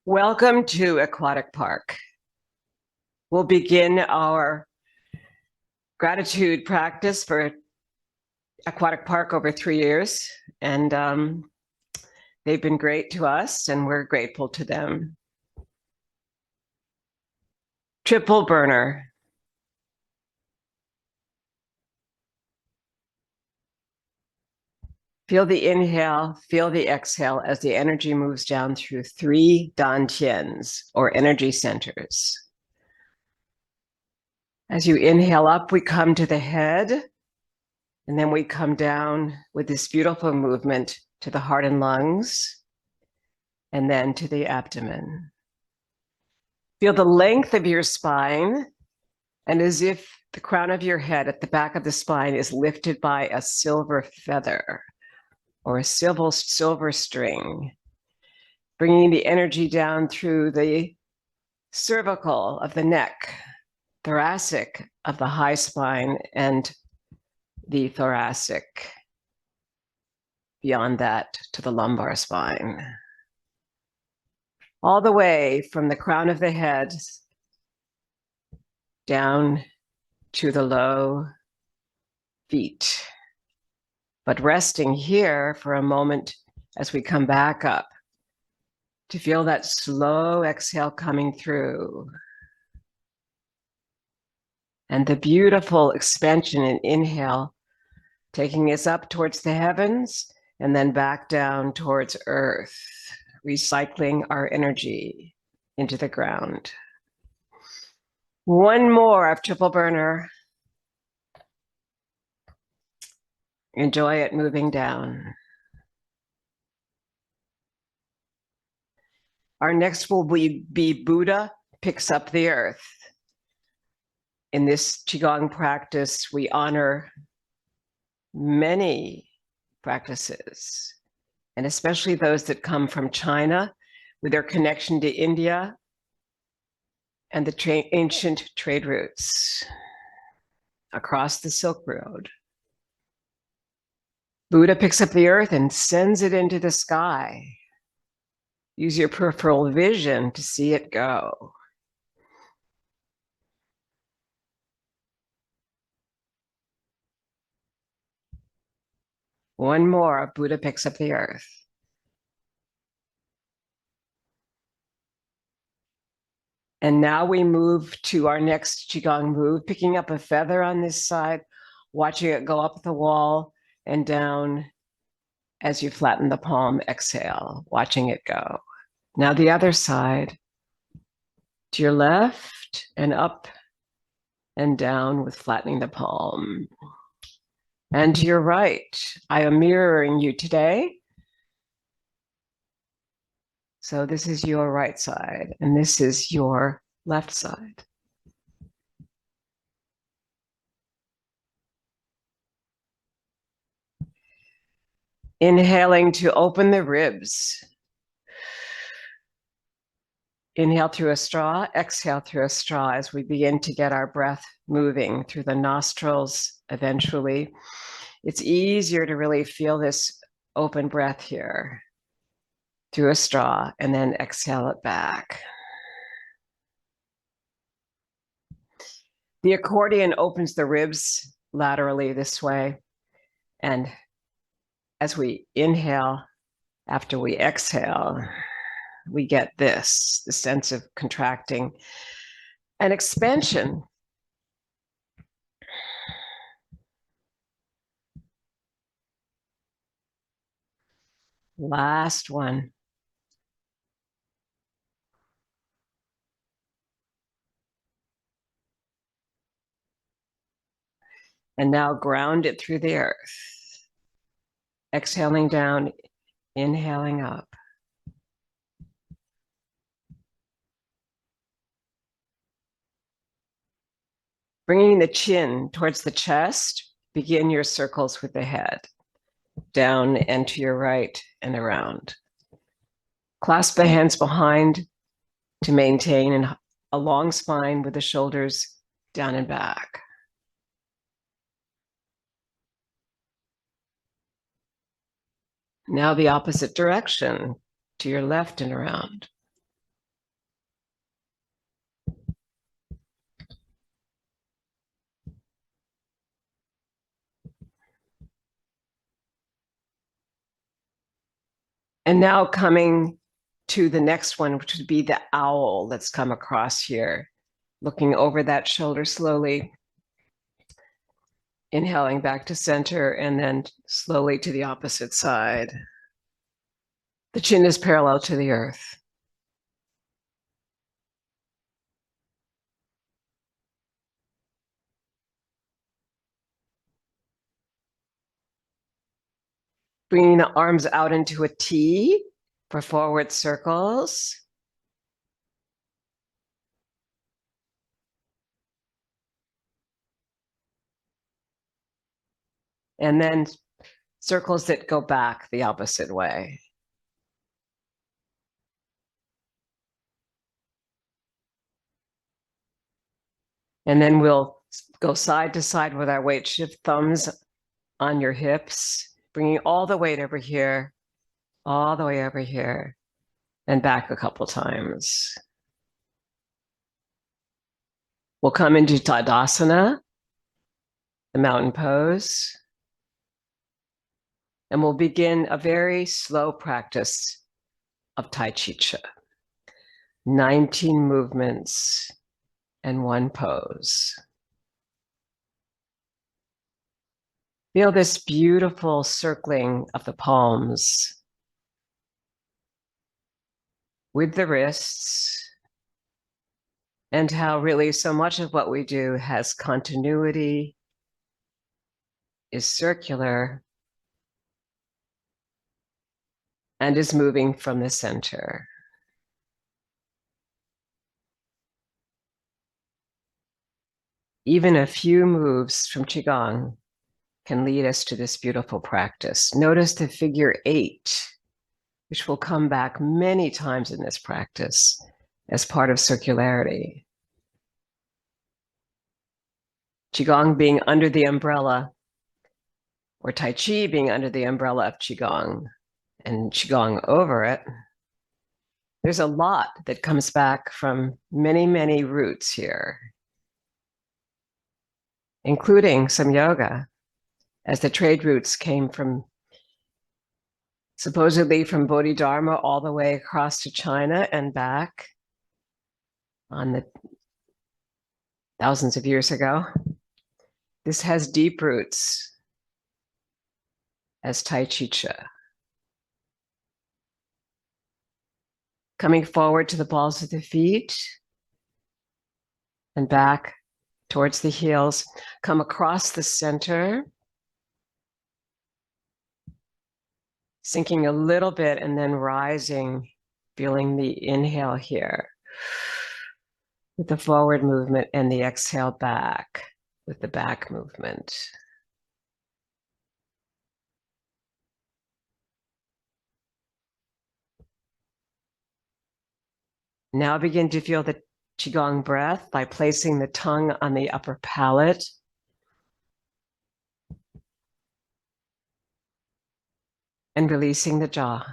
Welcome to Aquatic Park. We'll begin our gratitude practice for Aquatic Park over 3 years, and they've been great to us, and we're grateful to them. Triple burner. Feel the inhale, feel the exhale as the energy moves down through 3 Dantiens, or energy centers. As you inhale up, we come to the head, and then we come down with this beautiful movement to the heart and lungs, and then to the abdomen. Feel the length of your spine, and as if the crown of your head at the back of the spine is lifted by a silver feather or a silver string, bringing the energy down through the cervical of the neck, thoracic of the high spine, and the thoracic, beyond that to the lumbar spine. All the way from the crown of the head down to the low feet. But resting here for a moment as we come back up to feel that slow exhale coming through. And the beautiful expansion and inhale taking us up towards the heavens and then back down towards earth, recycling our energy into the ground. One more of triple burner. Enjoy it moving down. Our next will be Buddha picks up the earth. In this Qigong practice, we honor many practices, and especially those that come from China with their connection to India and the ancient trade routes across the Silk Road. Buddha picks up the earth and sends it into the sky. Use your peripheral vision to see it go. One more, Buddha picks up the earth. And now we move to our next Qigong move, picking up a feather on this side, watching it go up the wall and down as you flatten the palm, exhale, watching it go. Now the other side, to your left and up and down with flattening the palm. And to your right, I am mirroring you today. So this is your right side, and this is your left side. Inhaling to open the ribs. Inhale through a straw, exhale through a straw as we begin to get our breath moving through the nostrils eventually. It's easier to really feel this open breath here through a straw and then exhale it back. The accordion opens the ribs laterally this way. And as we inhale, after we exhale, we get the sense of contracting and expansion. Last one. And now ground it through the earth. Exhaling down, inhaling up. Bringing the chin towards the chest, begin your circles with the head. Down and to your right and around. Clasp the hands behind to maintain a long spine with the shoulders down and back. Now the opposite direction, to your left and around. And now coming to the next one, which would be the owl that's come across here, looking over that shoulder slowly, inhaling back to center, and then slowly to the opposite side. The chin is parallel to the earth. Bringing the arms out into a T for forward circles. And then circles that go back the opposite way. And then we'll go side to side with our weight. Shift thumbs on your hips, bringing all the weight over here, all the way over here, and back a couple times. We'll come into Tadasana, the mountain pose, and we'll begin a very slow practice of T'ai Chi Chih. 19 movements and one pose. Feel this beautiful circling of the palms with the wrists, and how really so much of what we do has continuity, is circular, and is moving from the center. Even a few moves from Qigong can lead us to this beautiful practice. Notice the figure 8, which will come back many times in this practice as part of circularity. Qigong being under the umbrella, or Tai Chi being under the umbrella of Qigong, and Qigong over it. There's a lot that comes back from many, many roots here, including some yoga, as the trade routes came from supposedly from Bodhidharma all the way across to China and back on the thousands of years ago. This has deep roots as T'ai Chi Chih. Coming forward to the balls of the feet and back towards the heels. Come across the center, sinking a little bit and then rising, feeling the inhale here with the forward movement and the exhale back with the back movement. Now begin to feel the Qigong breath by placing the tongue on the upper palate. And releasing the jaw.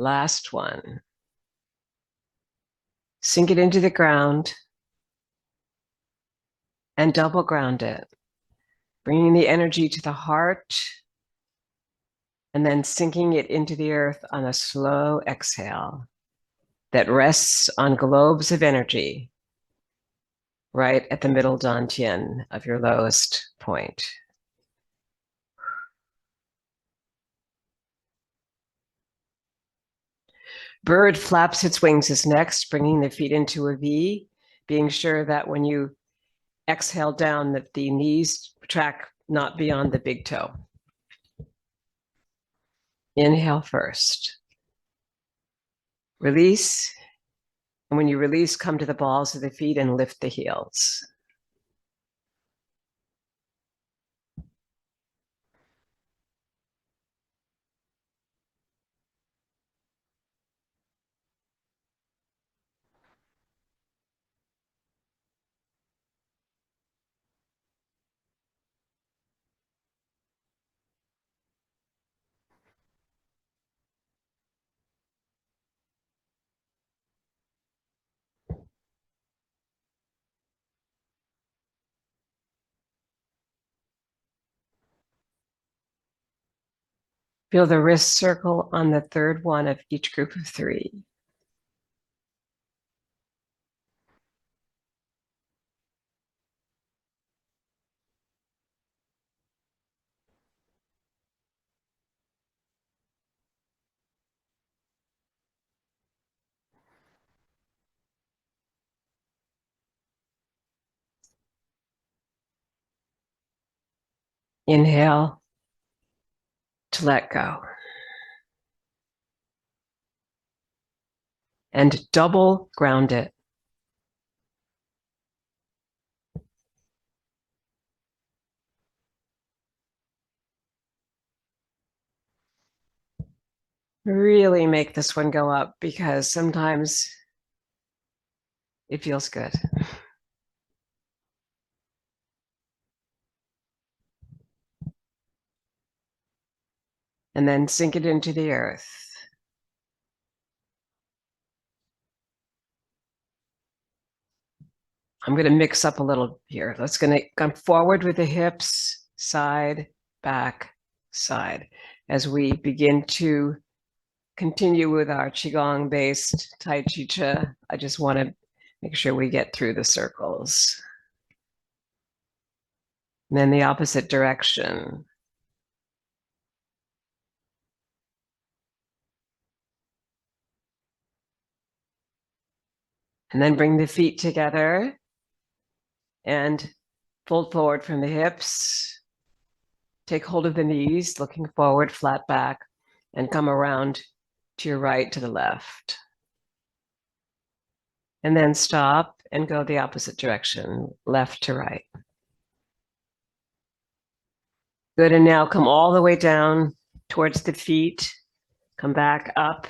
Last one. Sink it into the ground and double ground it, bringing the energy to the heart and then sinking it into the earth on a slow exhale that rests on globes of energy right at the middle Dantien of your lowest point. Bird flaps its wings is next, bringing the feet into a V, being sure that when you exhale down that the knees track not beyond the big toe. Inhale first. Release. And when you release, come to the balls of the feet and lift the heels. Feel the wrist circle on the third one of each group of 3. Inhale to let go. And double ground it. Really make this one go up because sometimes it feels good. And then sink it into the earth. I'm going to mix up a little here. Let's come forward with the hips, side, back, side. As we begin to continue with our Qigong based T'ai Chi Chih, I just want to make sure we get through the circles. And then the opposite direction. And then bring the feet together and fold forward from the hips. Take hold of the knees, looking forward, flat back, and come around to your right, to the left. And then stop and go the opposite direction, left to right. Good, and now come all the way down towards the feet, come back up,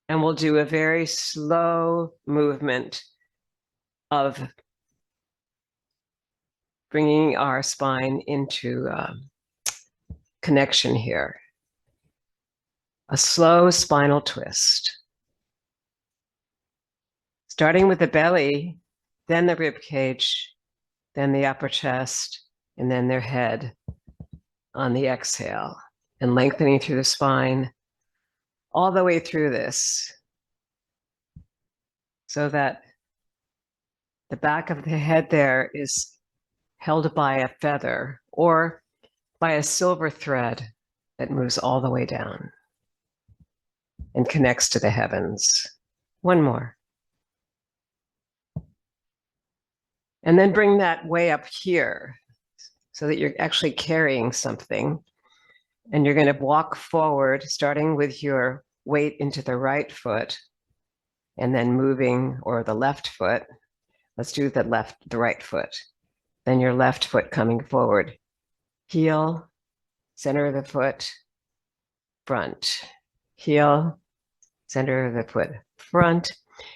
and we'll do a very slow movement of bringing our spine into connection here. A slow spinal twist. Starting with the belly, then the rib cage, then the upper chest, and then their head on the exhale, and lengthening through the spine all the way through this, so that the back of the head there is held by a feather or by a silver thread that moves all the way down and connects to the heavens. One more. And then bring that way up here so that you're actually carrying something. And you're going to walk forward, starting with your weight into the right foot and then moving, or the left foot. Let's do the right foot. Then your left foot coming forward. Heel, center of the foot, front. Heel, center of the foot, front.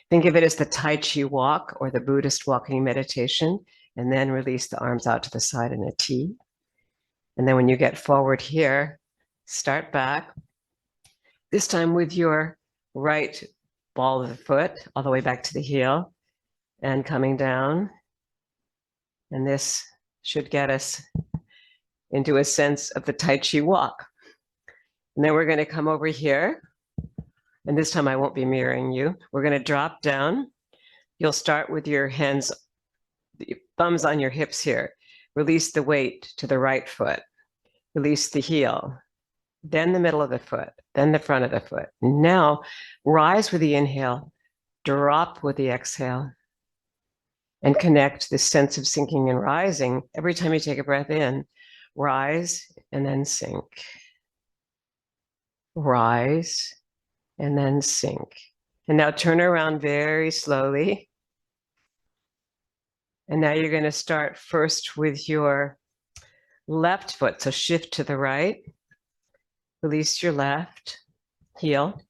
Think of it as the Tai Chi walk or the Buddhist walking meditation, and then release the arms out to the side in a T. And then when you get forward here, start back, this time with your right ball of the foot all the way back to the heel and coming down. And this should get us into a sense of the Tai Chi walk. And then we're going to come over here. And this time I won't be mirroring you. We're going to drop down. You'll start with your hands, the thumbs on your hips here. Release the weight to the right foot. Release the heel, then the middle of the foot, then the front of the foot. Now rise with the inhale, drop with the exhale, and connect this sense of sinking and rising. Every time you take a breath in, rise and then sink. Rise and then sink. And now turn around very slowly. And now you're going to start first with your left foot. So shift to the right. Release your left heel,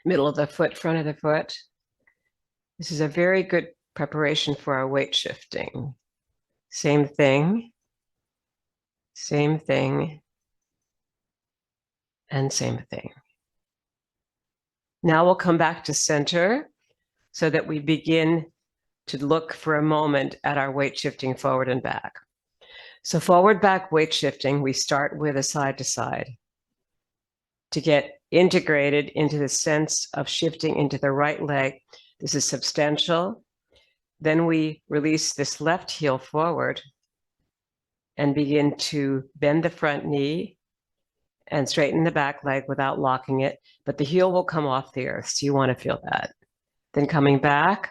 middle of the foot, front of the foot. This is a very good preparation for our weight shifting. Same thing, and same thing. Now we'll come back to center so that we begin to look for a moment at our weight shifting forward and back. So forward back weight shifting, we start with a side to side to get integrated into the sense of shifting into the right leg. This is substantial. Then we release this left heel forward and begin to bend the front knee and straighten the back leg without locking it, but the heel will come off the earth, so you want to feel that. Then coming back,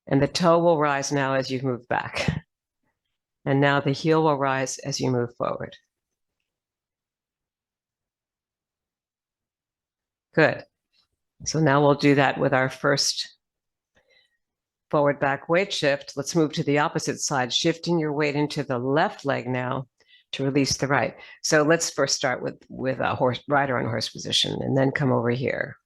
and the toe will rise now as you move back. And now the heel will rise as you move forward. Good. So now we'll do that with our first forward back weight shift. Let's move to the opposite side, shifting your weight into the left leg now to release the right. So let's first start with a rider on horse position, and then come over here.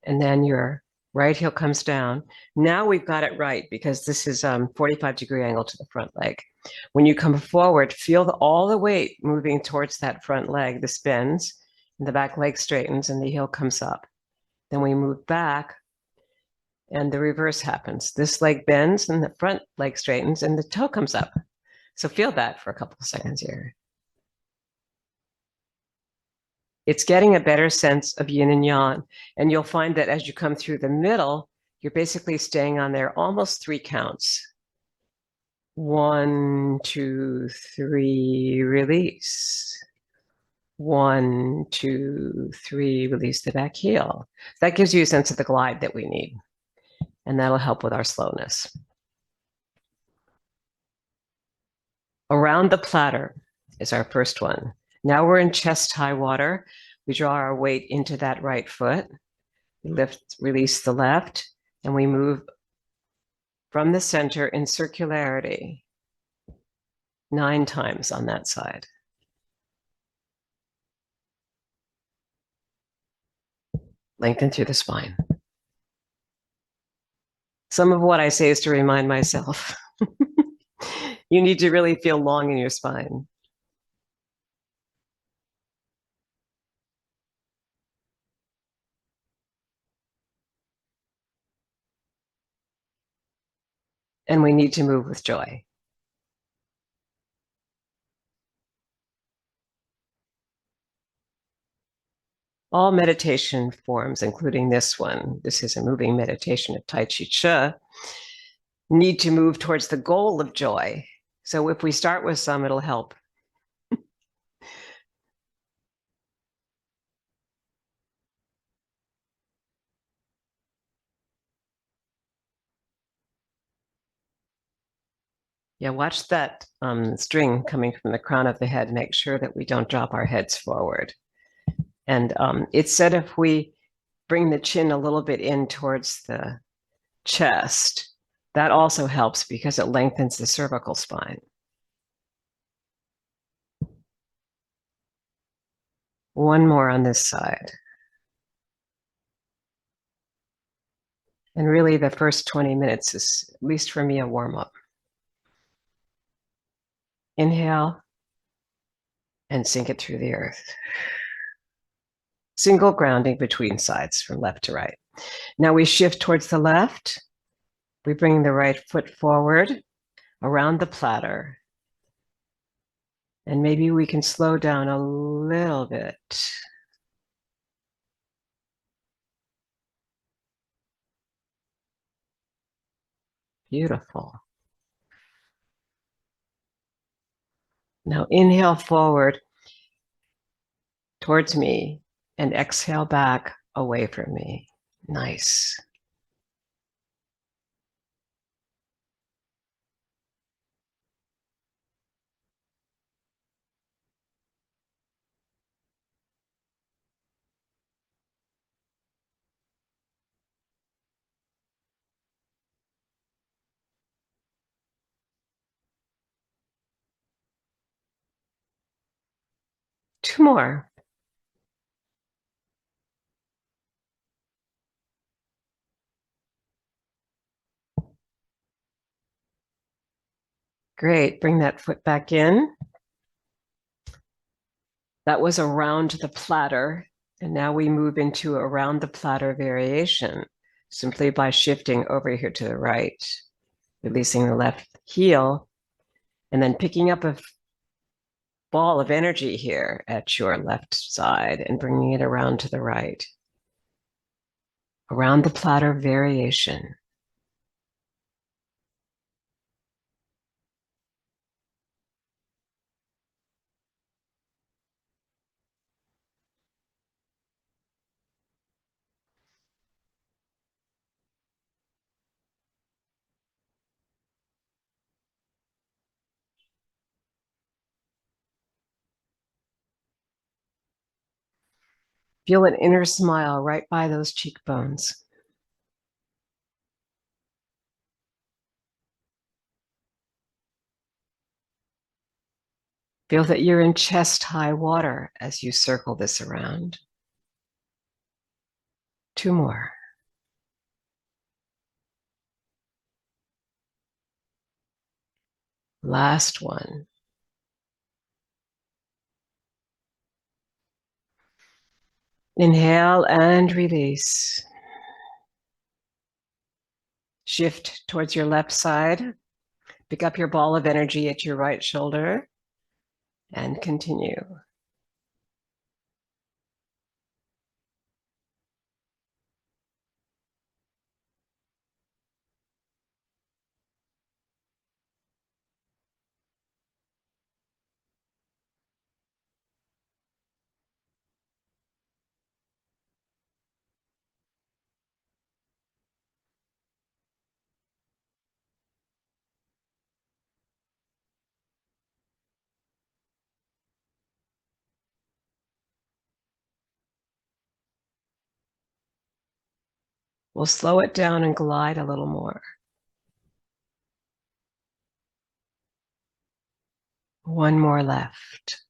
And then your right heel comes down. Now we've got it right because this is 45-degree angle to the front leg. When you come forward, feel all the weight moving towards that front leg. This bends, and the back leg straightens, and the heel comes up. Then we move back, and the reverse happens. This leg bends, and the front leg straightens, and the toe comes up. So feel that for a couple of seconds here. It's getting a better sense of yin and yang. And you'll find that as you come through the middle, you're basically staying on there almost 3 counts. 1, 2, 3, release. 1, 2, 3, release the back heel. That gives you a sense of the glide that we need. And that'll help with our slowness. Around the platter is our first one. Now we're in chest high water. We draw our weight into that right foot. We lift, release the left, and we move from the center in circularity 9 times on that side. Lengthen through the spine. Some of what I say is to remind myself. You need to really feel long in your spine. And we need to move with joy. All meditation forms, including this one, this is a moving meditation of Tai Chi Chih, need to move towards the goal of joy. So if we start with some, it'll help. Yeah, watch that string coming from the crown of the head. Make sure that we don't drop our heads forward. And it's said if we bring the chin a little bit in towards the chest, that also helps because it lengthens the cervical spine. One more on this side. And really the first 20 minutes is, at least for me, a warm-up. Inhale and sink it through the earth. Single grounding between sides from left to right. Now we shift towards the left. We bring the right foot forward around the platter. And maybe we can slow down a little bit. Beautiful. Now inhale forward towards me and exhale back away from me. Nice. Two more. Great. Bring that foot back in. That was around the platter. And now we move into around the platter variation simply by shifting over here to the right, releasing the left heel, and then picking up a ball of energy here at your left side and bringing it around to the right, around the platter variation. Feel an inner smile right by those cheekbones. Feel that you're in chest-high water as you circle this around. 2 more. Last one. Inhale and release. Shift towards your left side. Pick up your ball of energy at your right shoulder and continue. We'll slow it down and glide a little more. 1 more left.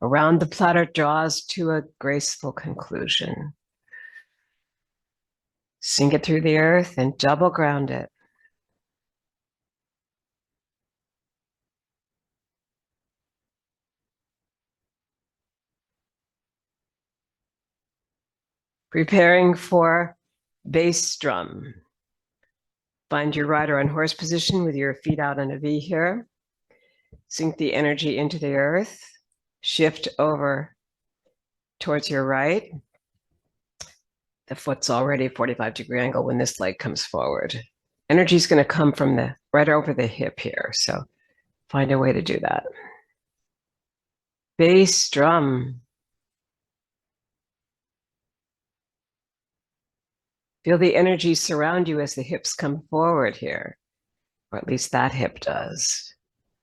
Around the platter draws to a graceful conclusion. Sink it through the earth and double ground it. Preparing for bass drum. Find your rider on horse position with your feet out in a V here. Sink the energy into the earth. Shift over towards your right. The foot's already a 45-degree angle when this leg comes forward. Energy is going to come from the right over the hip here, so find a way to do that. Bass drum. Feel the energy surround you as the hips come forward here, or at least that hip does.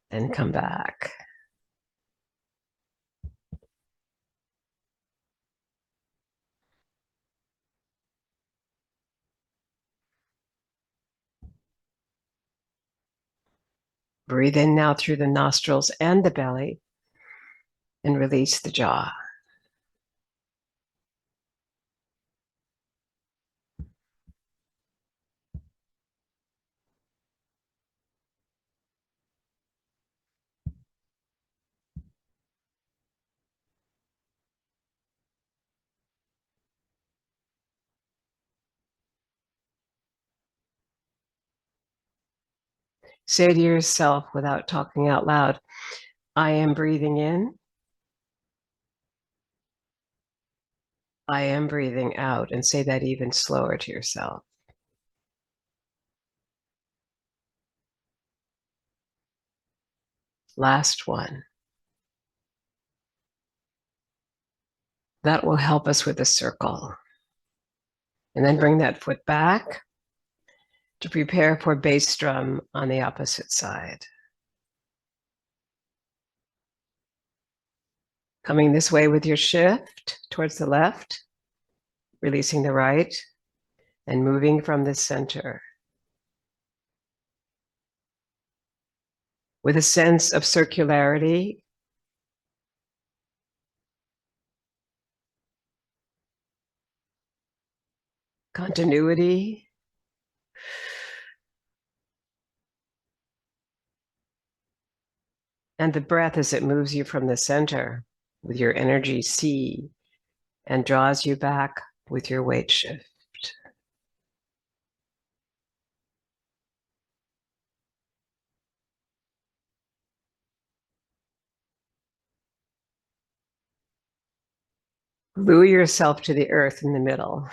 Then come back. Breathe in now through the nostrils and the belly, and release the jaw. Say to yourself without talking out loud, I am breathing in. I am breathing out, and say that even slower to yourself. Last one. That will help us with a circle. And then bring that foot back to prepare for bass drum on the opposite side. Coming this way with your shift towards the left, releasing the right, and moving from the center. With a sense of circularity, continuity, and the breath as it moves you from the center with your energy C and draws you back with your weight shift. Glue yourself to the earth in the middle,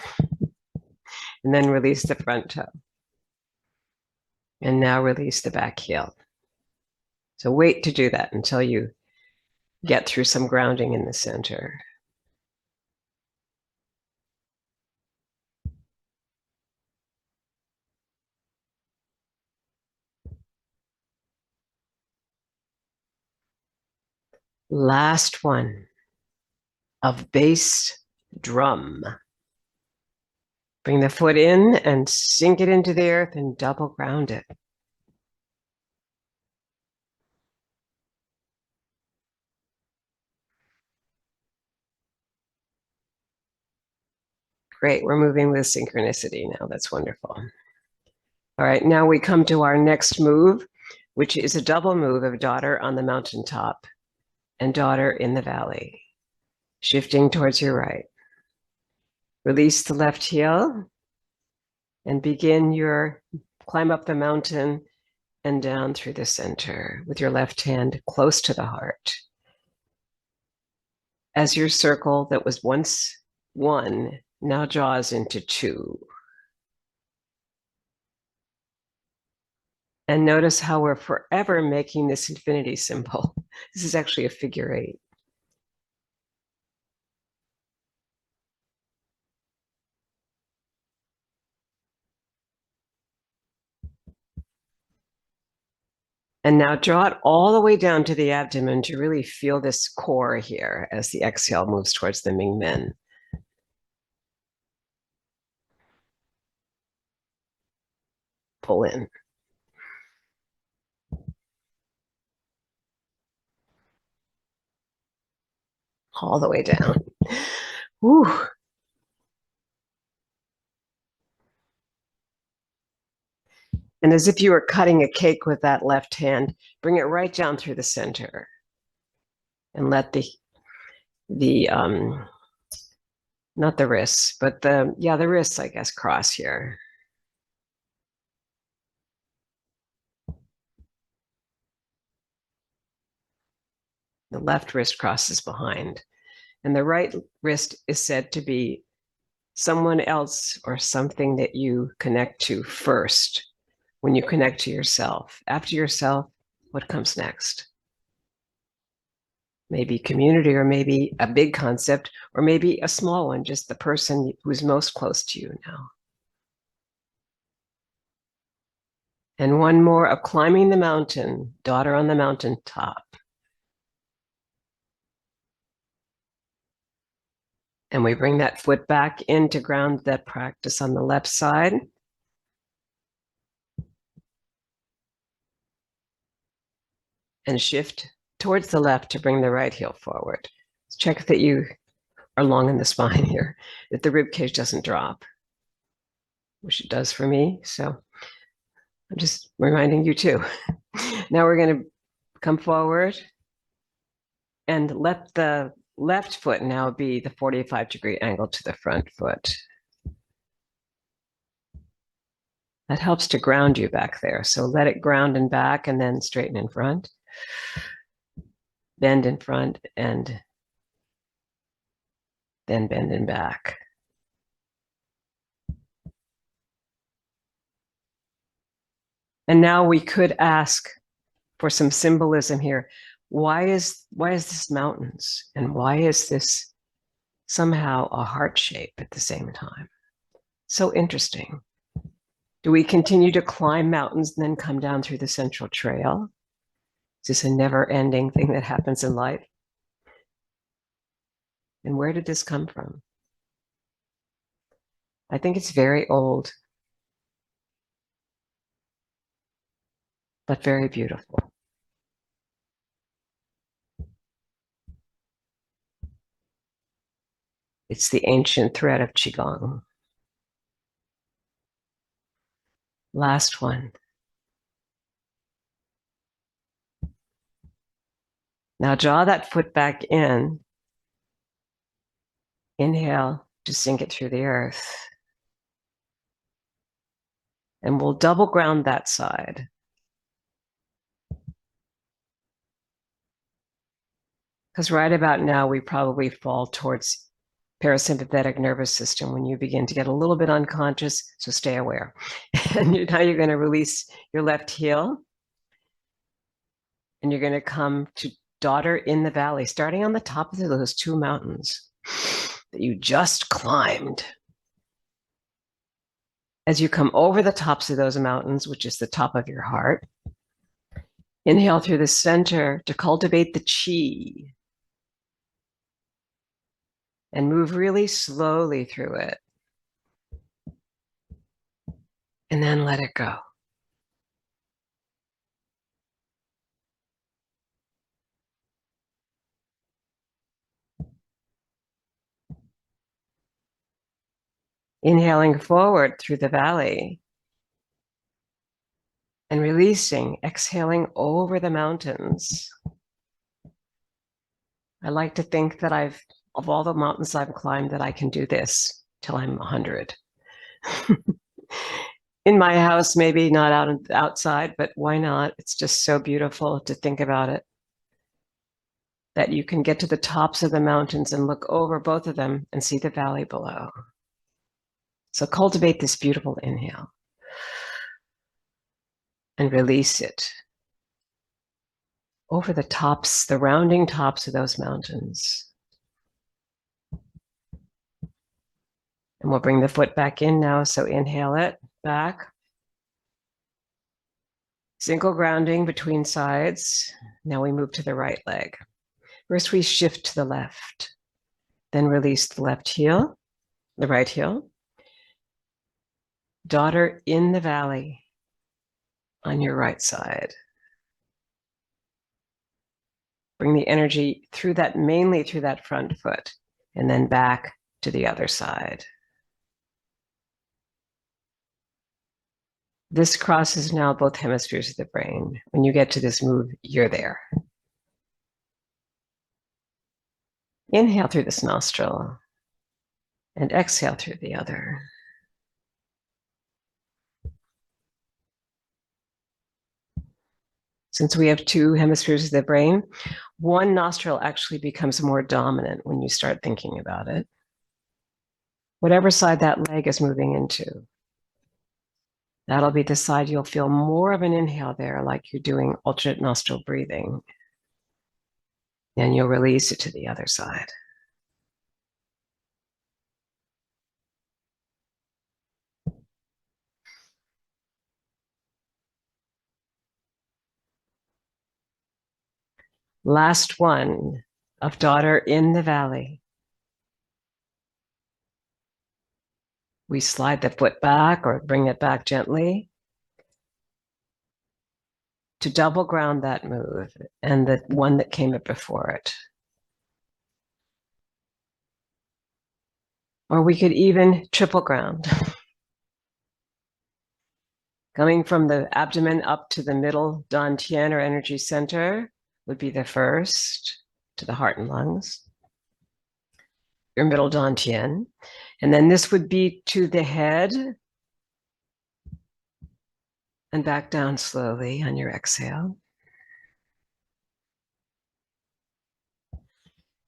and then release the front toe. And now release the back heel. So wait to do that until you get through some grounding in the center. Last one of bass drum. Bring the foot in and sink it into the earth and double ground it. Great, we're moving with synchronicity now. That's wonderful. All right, now we come to our next move, which is a double move of daughter on the mountaintop and daughter in the valley, shifting towards your right. Release the left heel and begin your climb up the mountain and down through the center with your left hand close to the heart. As your circle that was once one now draws into two. And notice how we're forever making this infinity symbol. This is actually a figure 8. And now draw it all the way down to the abdomen to really feel this core here as the exhale moves towards the Ming Men. Pull in. All the way down. Whew. And as if you were cutting a cake with that left hand, bring it right down through the center. And let the not the wrists, but the wrists, I guess, cross here. The left wrist crosses behind. And the right wrist is said to be someone else or something that you connect to first when you connect to yourself. After yourself, what comes next? Maybe community, or maybe a big concept, or maybe a small one, just the person who's most close to you now. And one more of climbing the mountain, daughter on the mountaintop. And we bring that foot back in to ground that practice on the left side. And shift towards the left to bring the right heel forward. Check that you are long in the spine here, that the rib cage doesn't drop, which it does for me. So I'm just reminding you too. Now we're going to come forward and let the left foot now be the 45-degree angle to the front foot. That helps to ground you back there. So let it ground in back and then straighten in front. Bend in front and then bend in back. And now we could ask for some symbolism here. Why is this mountains? And why is this somehow a heart shape at the same time? So interesting. Do we continue to climb mountains and then come down through the central trail? Is this a never-ending thing that happens in life? And where did this come from? I think it's very old, but very beautiful. It's the ancient thread of Qigong. Last one. Now draw that foot back in. Inhale to sink it through the earth. And we'll double ground that side. Because right about now, we probably fall towards parasympathetic nervous system when you begin to get a little bit unconscious, so stay aware. And now you're going to release your left heel, and you're going to come to daughter in the valley, starting on the top of those two mountains that you just climbed. As you come over the tops of those mountains, which is the top of your heart, inhale through the center to cultivate the chi and move really slowly through it. And then let it go. Inhaling forward through the valley and releasing, exhaling over the mountains. I like to think that of all the mountains I've climbed, that I can do this till I'm 100. In my house, maybe not outside, but why not? It's just so beautiful to think about it. That you can get to the tops of the mountains and look over both of them and see the valley below. So cultivate this beautiful inhale and release it over the tops, the rounding tops of those mountains. And we'll bring the foot back in now. So inhale it back. Single grounding between sides. Now we move to the right leg. First we shift to the left, then release the left heel, the right heel. Daughter in the valley on your right side. Bring the energy through that, mainly through that front foot, and then back to the other side. This crosses now both hemispheres of the brain. When you get to this move, you're there. Inhale through this nostril and exhale through the other. Since we have two hemispheres of the brain, one nostril actually becomes more dominant when you start thinking about it. Whatever side that leg is moving into, that'll be the side you'll feel more of an inhale there, like you're doing alternate nostril breathing. And you'll release it to the other side. Last one of daughter in the valley. We slide the foot back or bring it back gently to double ground that move and the one that came before it. Or we could even triple ground. Coming from the abdomen up to the middle Dantien or energy center would be the first, to the heart and lungs. Your middle Dantien. And then this would be to the head and back down slowly on your exhale.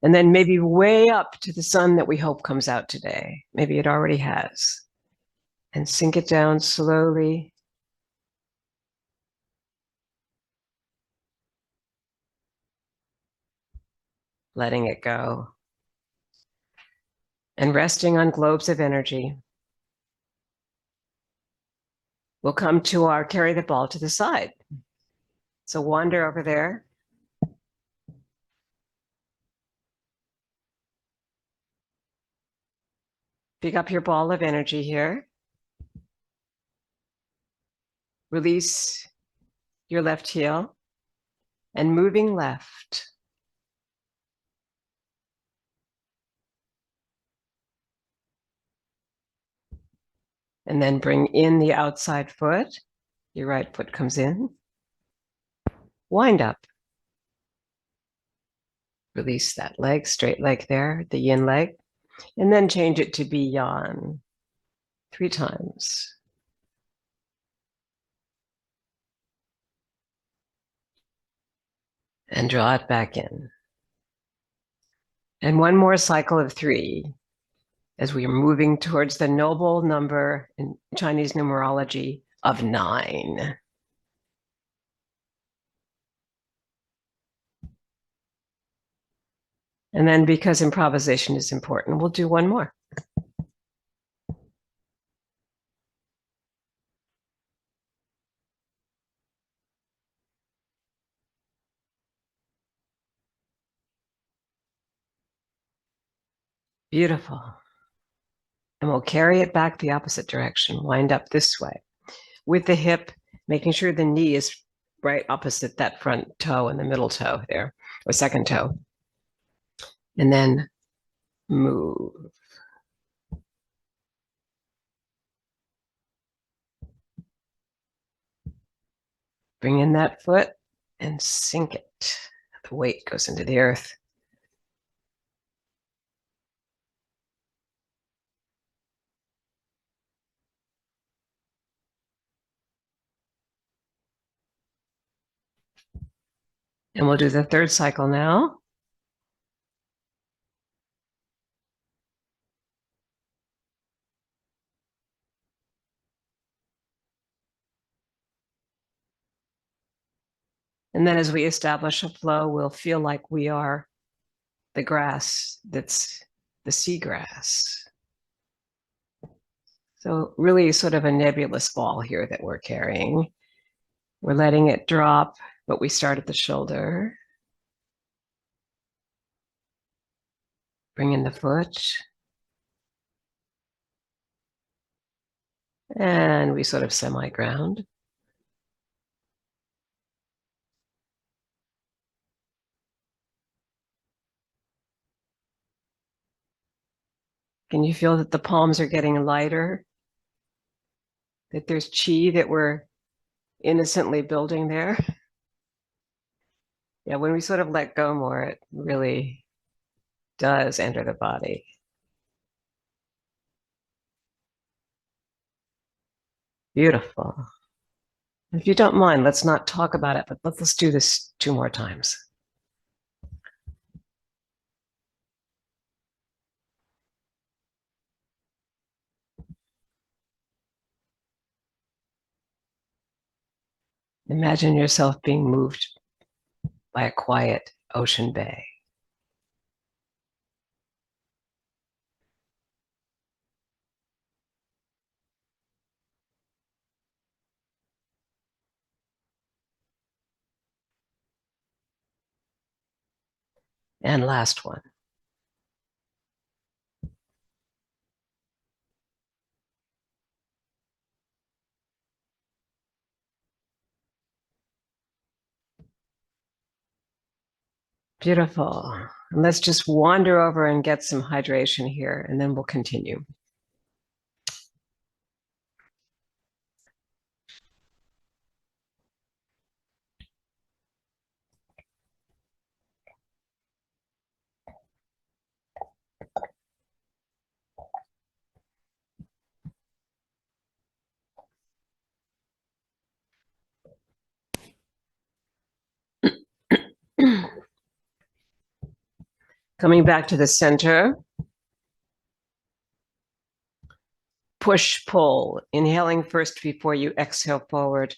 And then maybe way up to the sun that we hope comes out today. Maybe it already has. And sink it down slowly. Letting it go. And resting on globes of energy. We'll come to our carry the ball to the side. So wander over there. Pick up your ball of energy here. Release your left heel and moving left. And then bring in the outside foot. Your right foot comes in. Wind up. Release that leg, straight leg there, the yin leg. And then change it to be yan 3 times. And draw it back in. And one more cycle of 3. as we are moving towards the noble number in Chinese numerology of 9. And then, because improvisation is important, we'll do one more. Beautiful. And we'll carry it back the opposite direction, wind up this way with the hip, making sure the knee is right opposite that front toe and the middle toe there, or second toe. And then move. Bring in that foot and sink it. The weight goes into the earth. And we'll do the third cycle now. And then as we establish a flow, we'll feel like we are the grass that's the seagrass. So really sort of a nebulous ball here that we're carrying. We're letting it drop, but we start at the shoulder. Bring in the foot. And we sort of semi-ground. Can you feel that the palms are getting lighter? That there's chi that we're innocently building there? Yeah, when we sort of let go more, it really does enter the body. Beautiful. If you don't mind, let's not talk about it, but let's do this 2 more times. Imagine yourself being moved by a quiet ocean bay. And last one. Beautiful. And let's just wander over and get some hydration here, and then we'll continue. Coming back to the center. Push, pull, inhaling first before you exhale forward.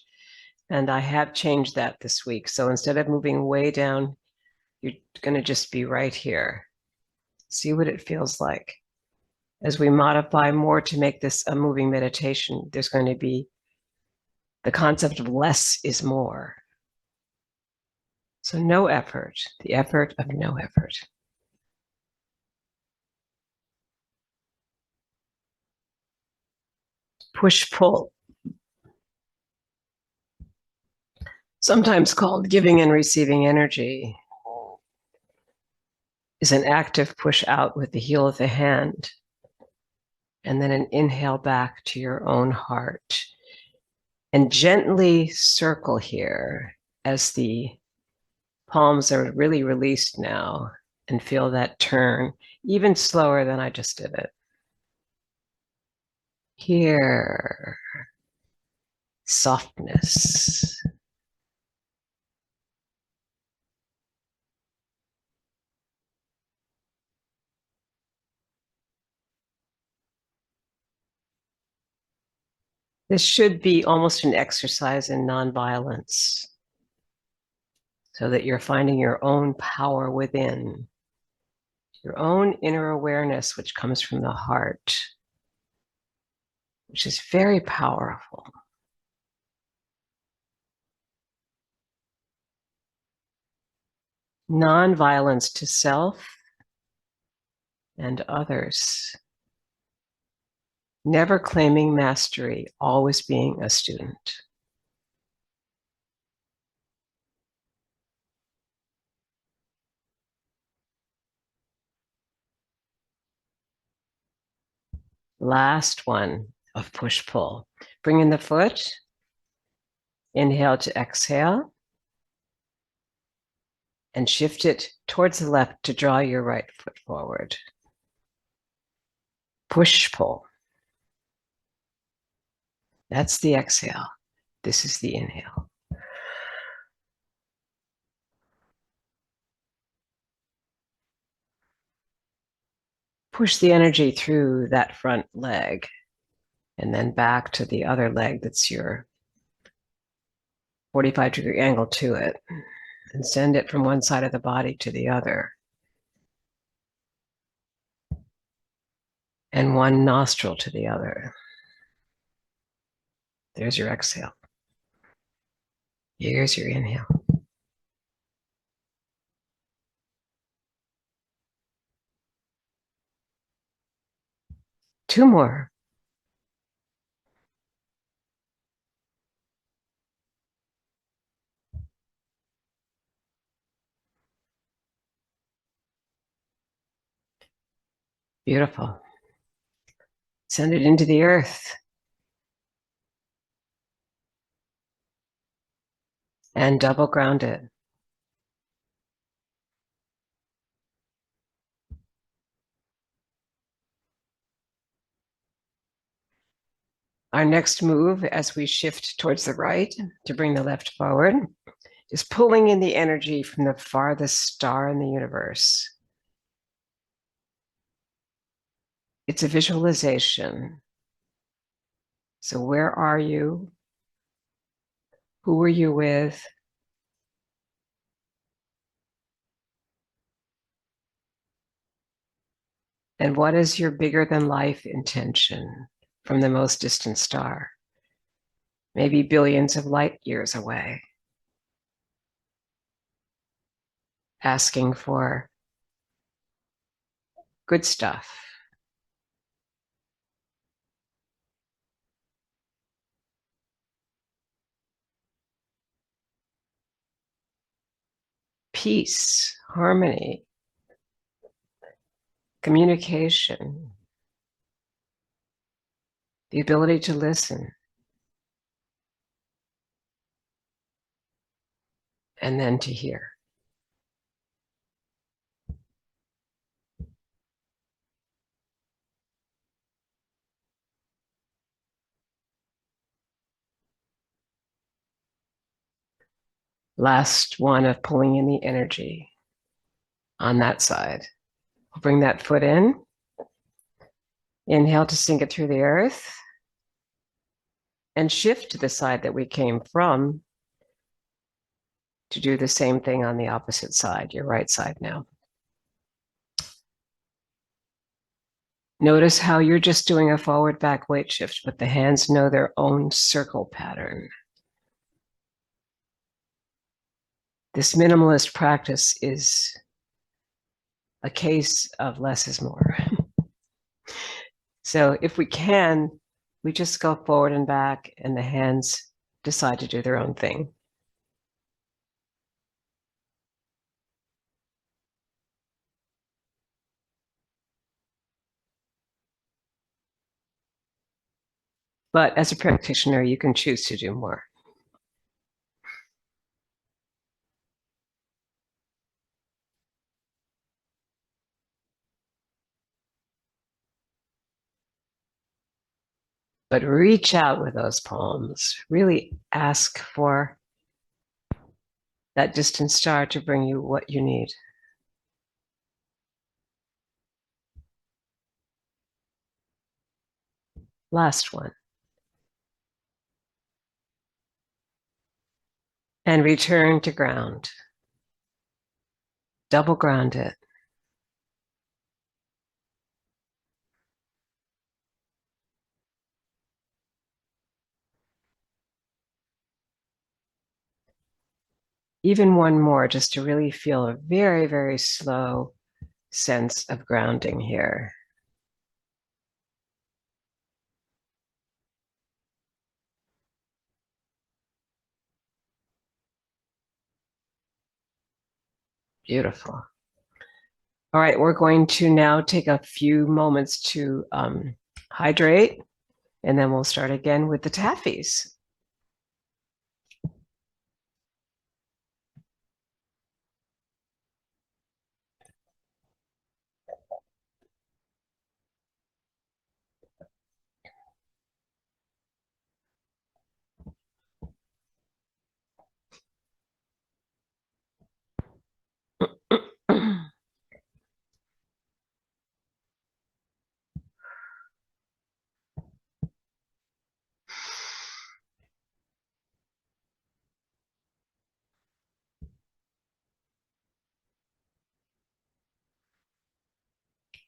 And I have changed that this week. So instead of moving way down, you're going to just be right here. See what it feels like. As we modify more to make this a moving meditation, there's going to be the concept of less is more. So no effort, the effort of no effort. Push, pull. Sometimes called giving and receiving energy, is an active push out with the heel of the hand, and then an inhale back to your own heart. And gently circle here as the palms are really released now, and feel that turn even slower than I just did it. Here, softness. This should be almost an exercise in nonviolence, so that you're finding your own power within, your own inner awareness, which comes from the heart, which is very powerful. Nonviolence to self and others. Never claiming mastery, always being a student. Last one of push-pull. Bring in the foot. Inhale to exhale. And shift it towards the left to draw your right foot forward. Push-pull. That's the exhale. This is the inhale. Push the energy through that front leg and then back to the other leg that's your 45-degree angle to it, and send it from one side of the body to the other. And one nostril to the other. There's your exhale. Here's your inhale. Two more. Beautiful. Send it into the earth. And double ground it. Our next move, as we shift towards the right to bring the left forward, is pulling in the energy from the farthest star in the universe. It's a visualization. So where are you? Who are you with? And what is your bigger than life intention from the most distant star? Maybe billions of light years away. Asking for good stuff. Peace, harmony, communication, the ability to listen, and then to hear. Last one of pulling in the energy on that side. We'll bring that foot in. Inhale to sink it through the earth. And shift to the side that we came from to do the same thing on the opposite side, your right side now. Notice how you're just doing a forward back weight shift, but the hands know their own circle pattern. This minimalist practice is a case of less is more. So if we can, we just go forward and back and the hands decide to do their own thing. But as a practitioner, you can choose to do more. But reach out with those palms. Really ask for that distant star to bring you what you need. Last one. And return to ground. Double ground it. Even one more, just to really feel a very, very slow sense of grounding here. Beautiful. All right, we're going to now take a few moments to hydrate, and then we'll start again with the Taffies.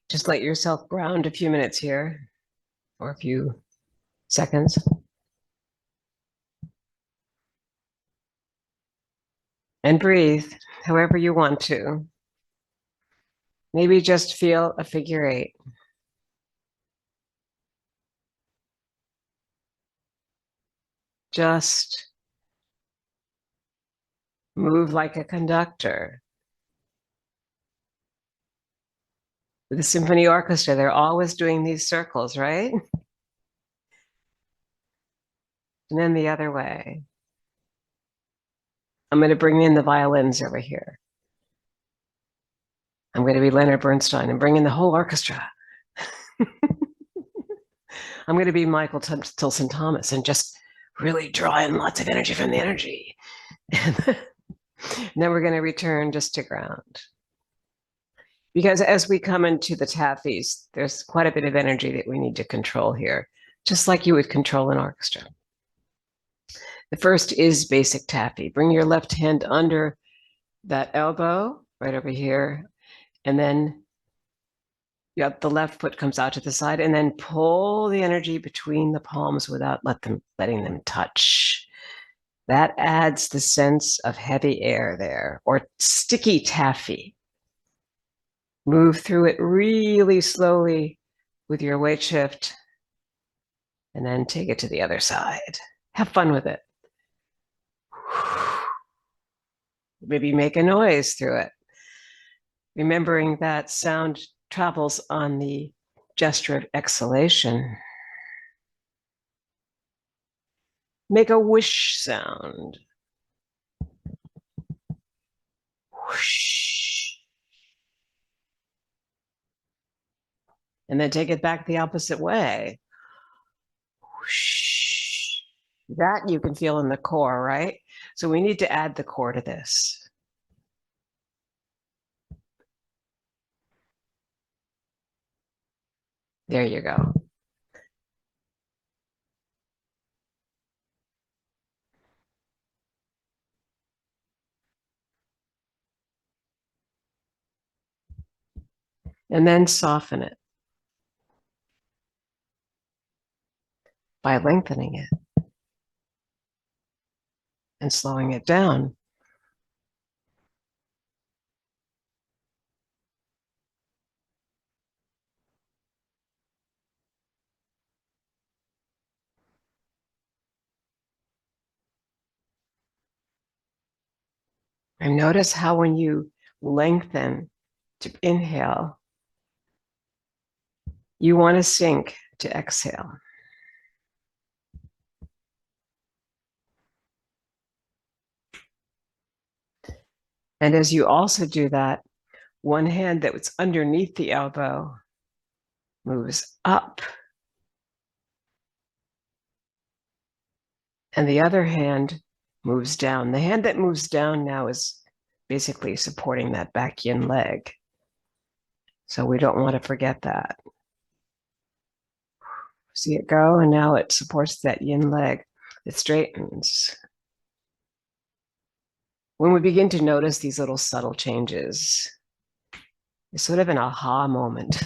Just let yourself ground a few minutes here, or a few seconds. And breathe however you want to. Maybe just feel a figure 8. Just move like a conductor. With the symphony orchestra, they're always doing these circles, right? And then the other way. I'm going to bring in the violins over here. I'm going to be Leonard Bernstein and bring in the whole orchestra. I'm going to be Michael Tilson Thomas and just really draw in lots of energy from the energy. And then we're going to return just to ground. Because as we come into the Taffies, there's quite a bit of energy that we need to control here, just like you would control an orchestra. The first is basic Taffy. Bring your left hand under that elbow right over here, and then the left foot comes out to the side, and then pull the energy between the palms without letting them touch. That adds the sense of heavy air there, or sticky taffy. Move through it really slowly with your weight shift, and then take it to the other side. Have fun with it. Maybe make a noise through it, remembering that sound travels on the gesture of exhalation. Make a whoosh sound. Whoosh. And then take it back the opposite way. Whoosh. That you can feel in the core, right? So we need to add the core to this. There you go. And then soften it by lengthening it and slowing it down. And notice how when you lengthen to inhale, you want to sink to exhale. And as you also do that, one hand that was underneath the elbow moves up. And the other hand moves down. The hand that moves down now is basically supporting that back yin leg. So we don't want to forget that. See it go, and now it supports that yin leg. It straightens. When we begin to notice these little subtle changes, it's sort of an aha moment.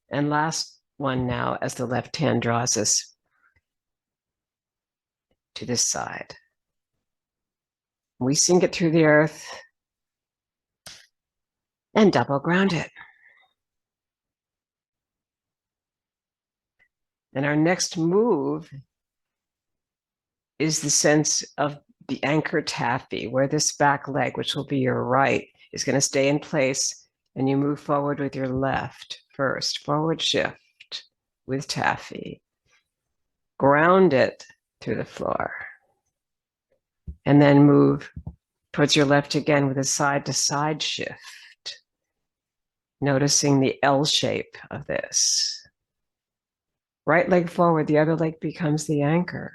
And last one now, as the left hand draws us to this side. We sink it through the earth and double ground it. And our next move is the sense of the anchor taffy, where this back leg, which will be your right, is going to stay in place, and you move forward with your left first. Forward shift with taffy. Ground it through the floor. And then move towards your left again with a side-to-side shift. Noticing the L shape of this. Right leg forward, the other leg becomes the anchor.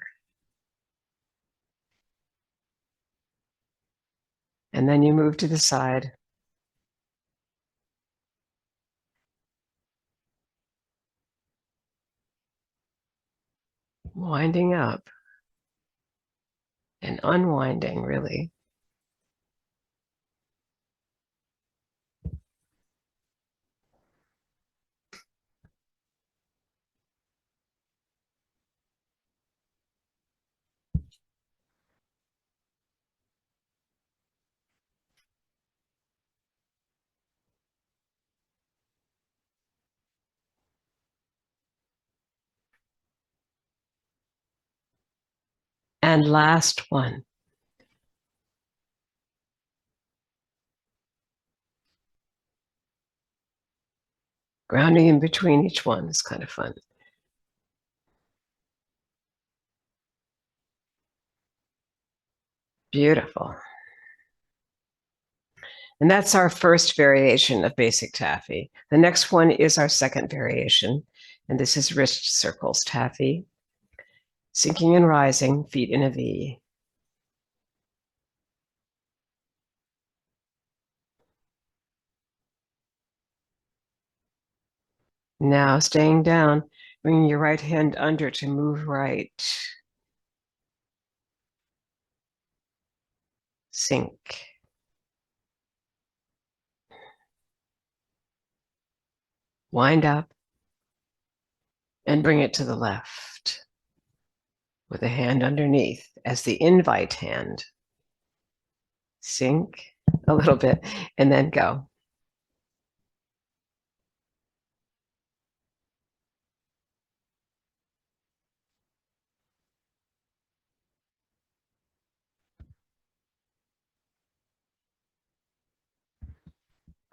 And then you move to the side. Winding up and unwinding, really. And last one. Grounding in between each one is kind of fun. Beautiful. And that's our first variation of basic taffy. The next one is our second variation. And this is wrist circles taffy. Sinking and rising, feet in a V. Now staying down, bringing your right hand under to move right. Sink. Wind up and bring it to the left with a hand underneath as the invite hand. Sink a little bit and then go.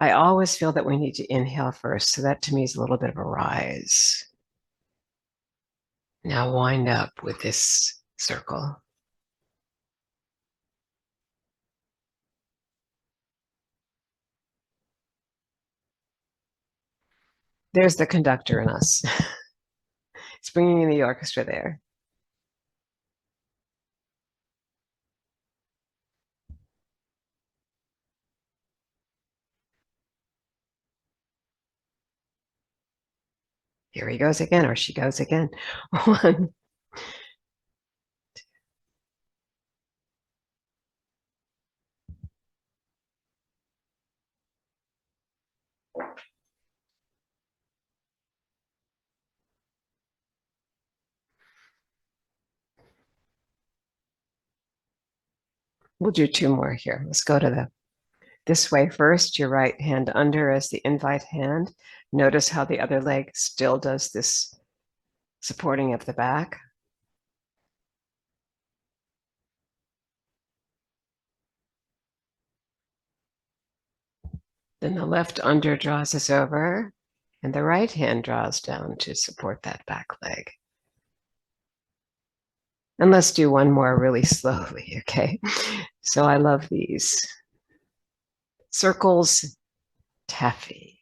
I always feel that we need to inhale first. So that to me is a little bit of a rise. Now wind up with this circle. There's the conductor in us. It's bringing in the orchestra there. Here he goes again, or she goes again. One. We'll do two more here. Let's go to this way first. Your right hand under as the invite hand. Notice how the other leg still does this supporting of the back. Then the left under draws us over, and the right hand draws down to support that back leg. And let's do one more really slowly, okay? So I love these. Circles, taffy.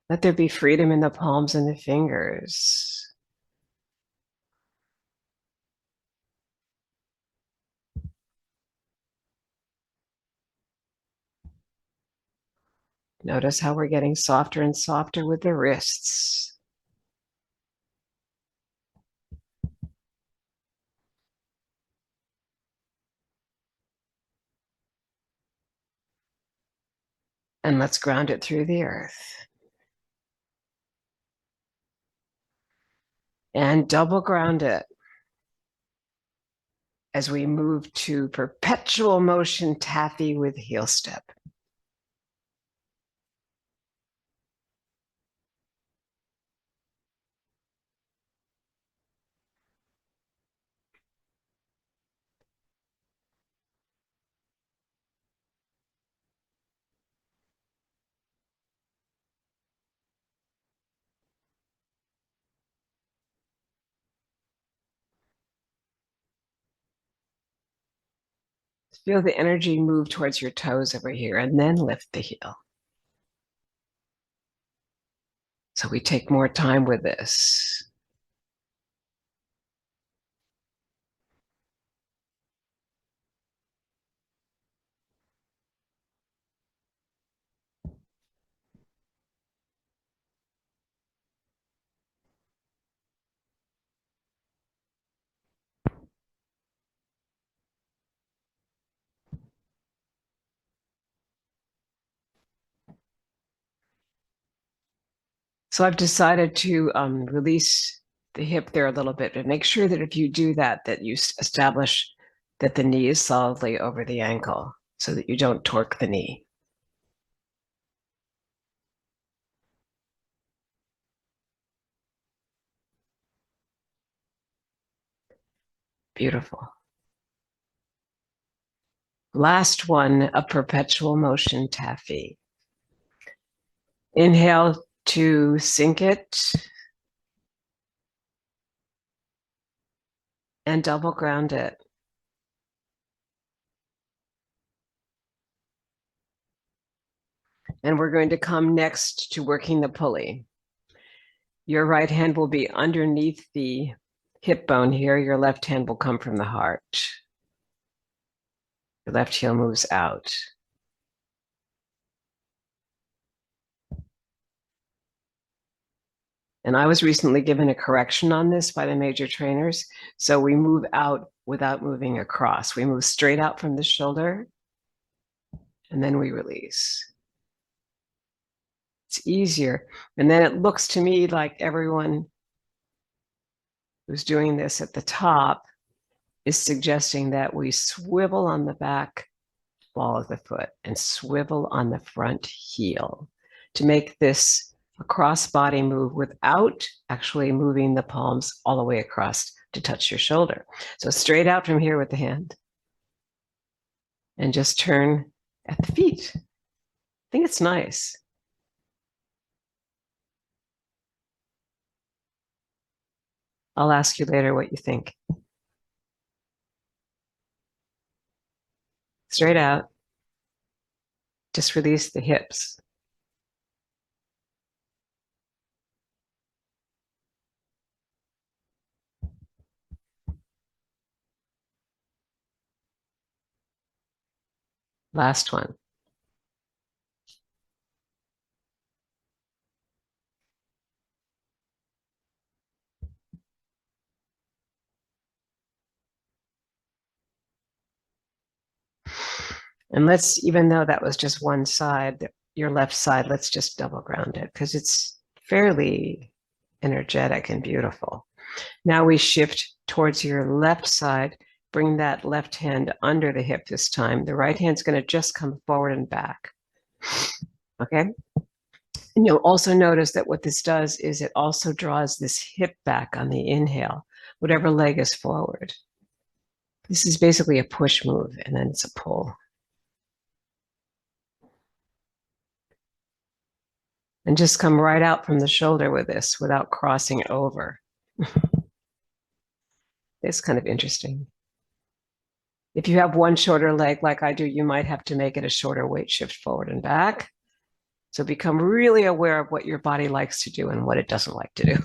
Let there be freedom in the palms and the fingers. Notice how we're getting softer and softer with the wrists. And let's ground it through the earth. And double ground it as we move to perpetual motion taffy with heel step. Feel the energy move towards your toes over here and then lift the heel. So we take more time with this. So I've decided to release the hip there a little bit, but make sure that if you do that, that you establish that the knee is solidly over the ankle so that you don't torque the knee. Beautiful. Last one, a perpetual motion taffy. Inhale to sink it and double ground it. And we're going to come next to working the pulley. Your right hand will be underneath the hip bone here. Your left hand will come from the heart. Your left heel moves out. And I was recently given a correction on this by the major trainers. So we move out without moving across. We move straight out from the shoulder and then we release. It's easier. And then it looks to me like everyone who's doing this at the top is suggesting that we swivel on the back ball of the foot and swivel on the front heel to make this a cross-body move without actually moving the palms all the way across to touch your shoulder. So straight out from here with the hand and just turn at the feet. I think it's nice. I'll ask you later what you think. Straight out. Just release the hips. Last one. And let's, even though that was just one side, your left side, let's just double ground it because it's fairly energetic and beautiful. Now we shift towards your left side. Bring that left hand under the hip this time. The right hand's going to just come forward and back. Okay? And you'll also notice that what this does is it also draws this hip back on the inhale, whatever leg is forward. This is basically a push move, and then it's a pull. And just come right out from the shoulder with this without crossing over. It's kind of interesting. If you have one shorter leg like I do, you might have to make it a shorter weight shift forward and back. So become really aware of what your body likes to do and what it doesn't like to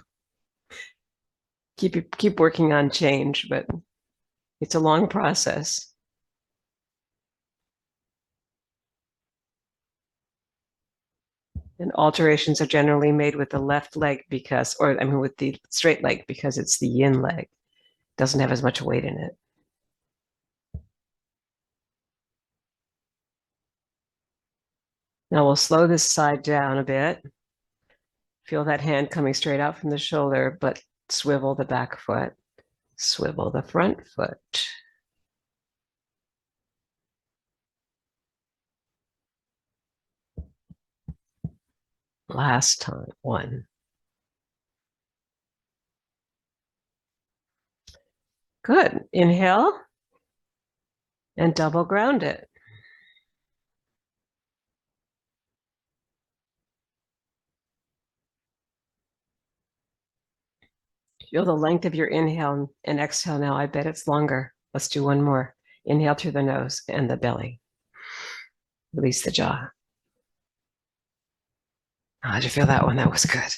do. Keep working on change, but it's a long process. And alterations are generally made with the left leg because, or I mean, with the straight leg because it's the yin leg. Doesn't have as much weight in it. Now we'll slow this side down a bit. Feel that hand coming straight out from the shoulder, but swivel the back foot, swivel the front foot. Last time, 1. Good. Inhale and double ground it. Feel the length of your inhale and exhale now. I bet it's longer. Let's do one more. Inhale through the nose and the belly. Release the jaw. How'd you feel that one? That was good.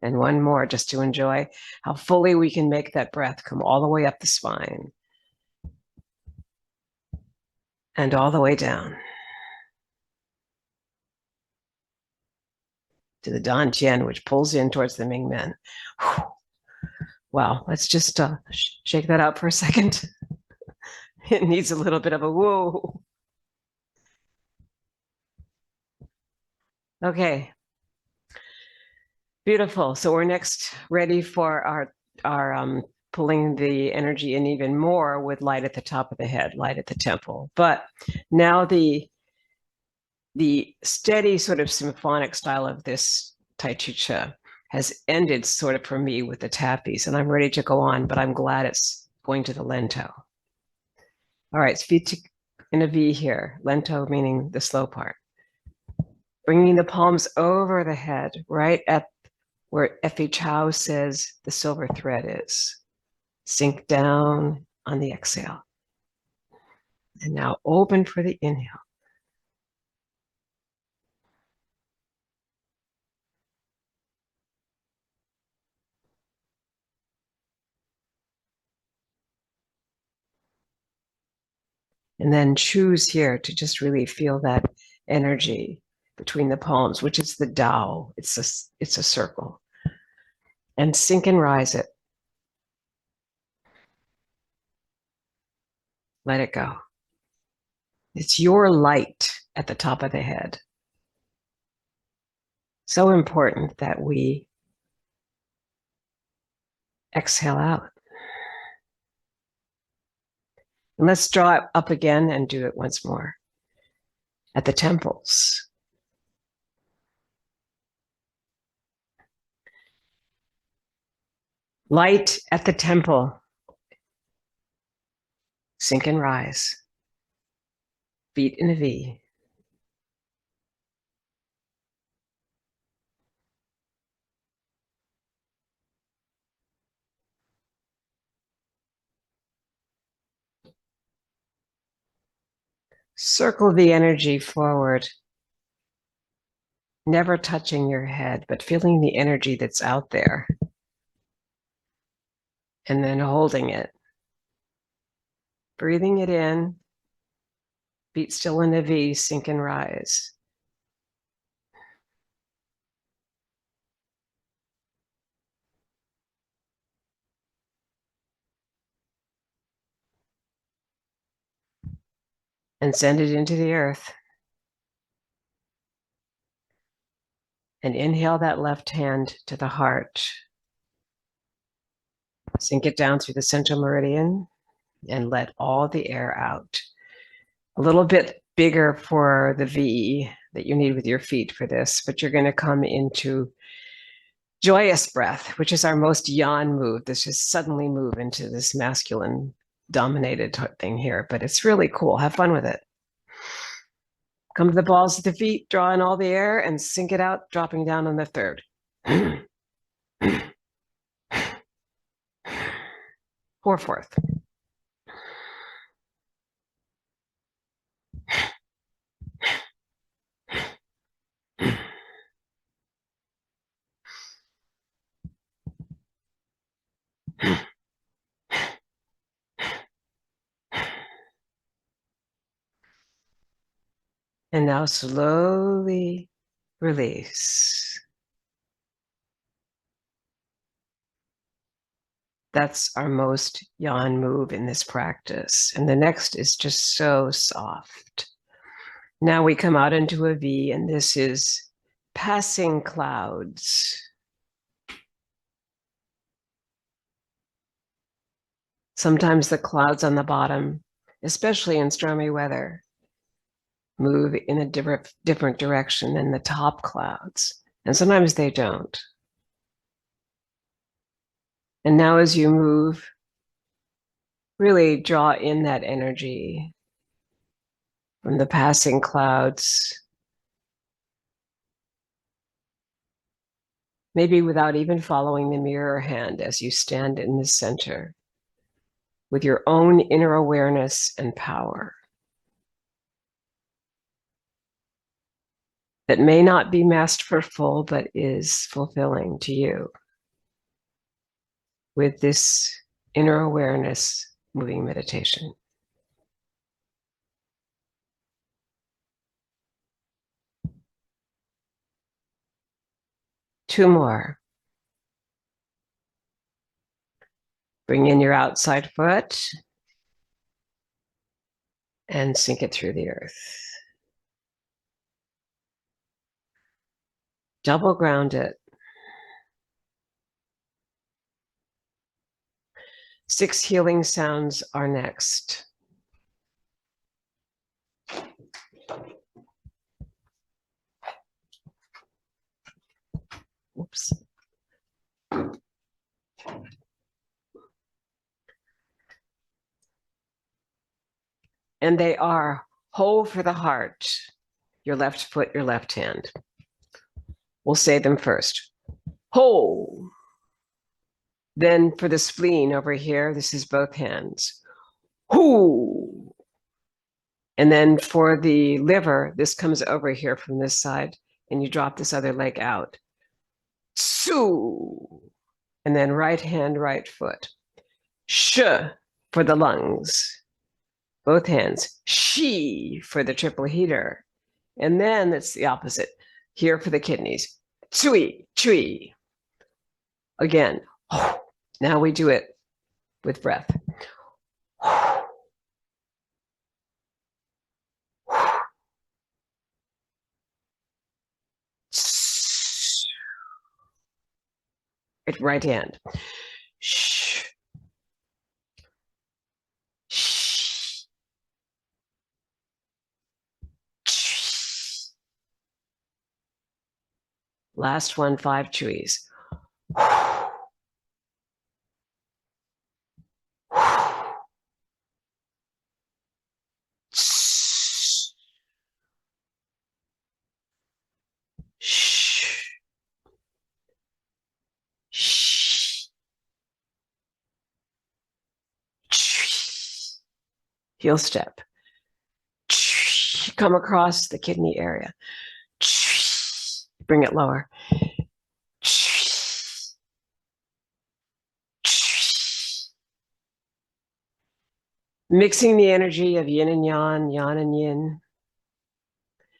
And one more just to enjoy how fully we can make that breath come all the way up the spine and all the way down to the Dantien, which pulls in towards the Ming Men. Wow, let's just shake that out for a second. It needs a little bit of a whoa. Okay. Beautiful. So we're next ready for our pulling the energy in even more with light at the top of the head, light at the temple. But now the steady sort of symphonic style of this Tai Chi Chih has ended sort of for me with the Taffies, and I'm ready to go on, but I'm glad it's going to the Lento. All right, feet in a V here, Lento meaning the slow part. Bringing the palms over the head, right at where Effie Chow says the silver thread is. Sink down on the exhale. And now open for the inhale. And then choose here to just really feel that energy between the palms, which is the Tao. It's a circle. And sink and rise it. Let it go. It's your light at the top of the head. So important that we exhale out. And let's draw it up again and do it once more at the temples. Light at the temple. Sink and rise. Feet in a V. Circle the energy forward, never touching your head, but feeling the energy that's out there. And then holding it. Breathing it in. Feet still in a V, sink and rise. And send it into the earth. And inhale that left hand to the heart. Sink it down through the central meridian and let all the air out. A little bit bigger for the V that you need with your feet for this, but you're going to come into joyous breath, which is our most yang move. This just suddenly move into this masculine dominated thing here, but it's really cool. Have fun with it. Come to the balls of the feet, draw in all the air and sink it out, dropping down on the third. Or fourth. And now slowly release. That's our most yan move in this practice. And the next is just so soft. Now we come out into a V, and this is passing clouds. Sometimes the clouds on the bottom, especially in stormy weather, move in a different direction than the top clouds. And sometimes they don't. And now as you move, really draw in that energy from the passing clouds, maybe without even following the mirror hand as you stand in the center with your own inner awareness and power that may not be masterful, but is fulfilling to you with this inner awareness moving meditation. Two more. Bring in your outside foot and sink it through the earth. Double ground it. 6 healing sounds are next. Oops. And they are Ho for the heart, your left foot, your left hand. We'll say them first. Ho. Then for the spleen over here, this is both hands. Hoo. And then for the liver, this comes over here from this side, and you drop this other leg out. Tsu. And then right hand, right foot. Sh for the lungs. Both hands. Shi for the triple heater. And then it's the opposite. Here for the kidneys. Tsui, chui. Again. Now we do it with breath. Right hand. Shh. Shh. Last one, 5 chewies. Heel step. Come across the kidney area. Bring it lower. Mixing the energy of yin and yang, yang and yin,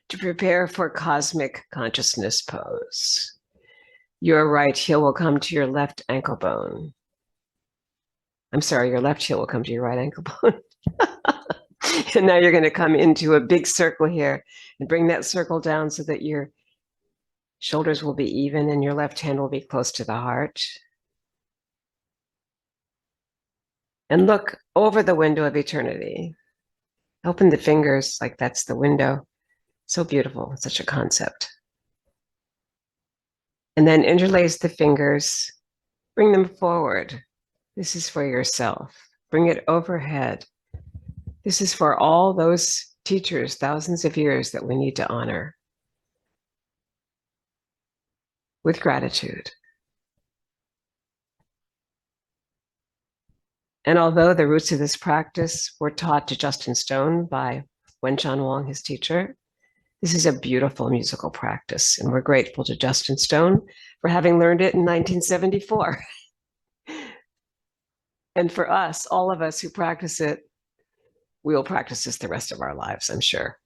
to prepare for cosmic consciousness pose. Your right heel will come to your left ankle bone. I'm sorry, your left heel will come to your right ankle bone. And now you're going to come into a big circle here and bring that circle down so that your shoulders will be even and your left hand will be close to the heart. And look over the window of eternity. Open the fingers like that's the window. So beautiful, such a concept. And then interlace the fingers, bring them forward. This is for yourself. Bring it overhead. This is for all those teachers, thousands of years that we need to honor with gratitude. And although the roots of this practice were taught to Justin Stone by Wenchan Wong, his teacher, this is a beautiful musical practice, and we're grateful to Justin Stone for having learned it in 1974. And for us, all of us who practice it, we will practice this the rest of our lives, I'm sure.